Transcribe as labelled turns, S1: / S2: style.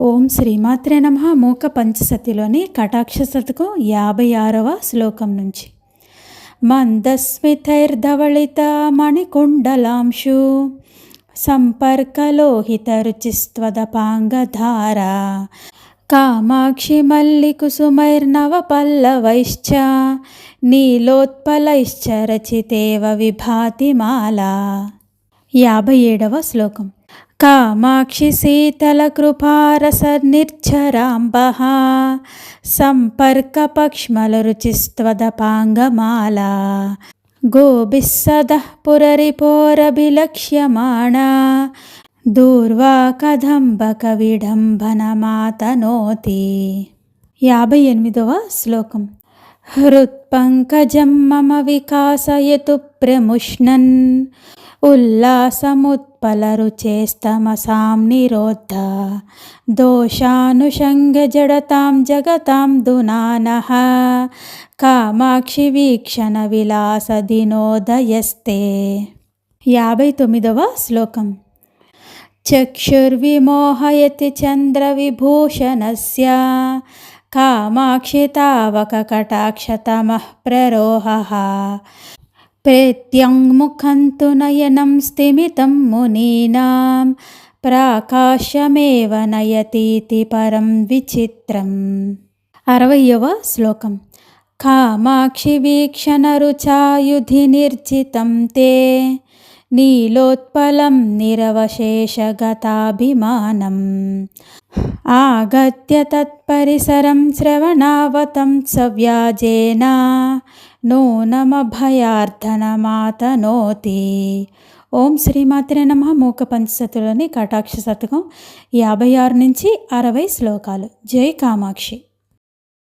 S1: ఓం శ్రీమాత్రే నమః. మూక పంచసతిలోని కటాక్ష శతకం 56వ శ్లోకం నుంచి. మందస్మితైర్ధవళిత మణికుండలాంశు సంపర్కలోహిత రుచిస్త్వదపాంగధారా కామాక్షి మల్లికుసుమైర్నవ పల్లవైశ్చ నీలోత్పలైశ్చ రచితేవ విభాతి మాలా. 57వ శ్లోకం. కామాక్షి శీతల కృపారస నిర్ఝరాంబః సంపర్కపక్ష్మల రుచిస్త్వదపాంగమాలా గోభిః సదః పురరిపోరభిలక్ష్యమాణా దూర్వా కదంబక విడంబనమాతనోతి. 58వ శ్లోకం. హృత్పంకజం మమ వికాసయతు ప్రముష్ణన్ ఉల్లాసముత్పలరుచేస్తమసాం నిరోద్ధ దోషానుషంగజడతాం జగతాం దునానః కామాక్షి వీక్షణ విలాస దినోదయస్తే. 59వ శ్లోకం. చక్షుర్విమోహయతి చంద్రవిభూషణస్య కామాక్షి తావక కటాక్షతమః ప్రరోహః ప్రేత్యంముఖంతు నయనం స్థిమితం మునీనాం ప్రాకాశ్యమేవ నయతీతి పరం విచిత్రం. 60వ శ్లోకం. కామాక్షి వీక్షణ రుచాయుధి నిర్జితం తే నీలోత్పలం నిరవశేషగతాభిమానం ఆగత్య తత్పరిసరం శ్రవణావతం సవ్యాజేన నూనమభయార్థనమాతనోతి. ఓం శ్రీమాత్రే నమః. మూక పంచసతిలోని కటాక్ష శతకం 56 నుంచి 60 శ్లోకాలు. జై కామాక్షి.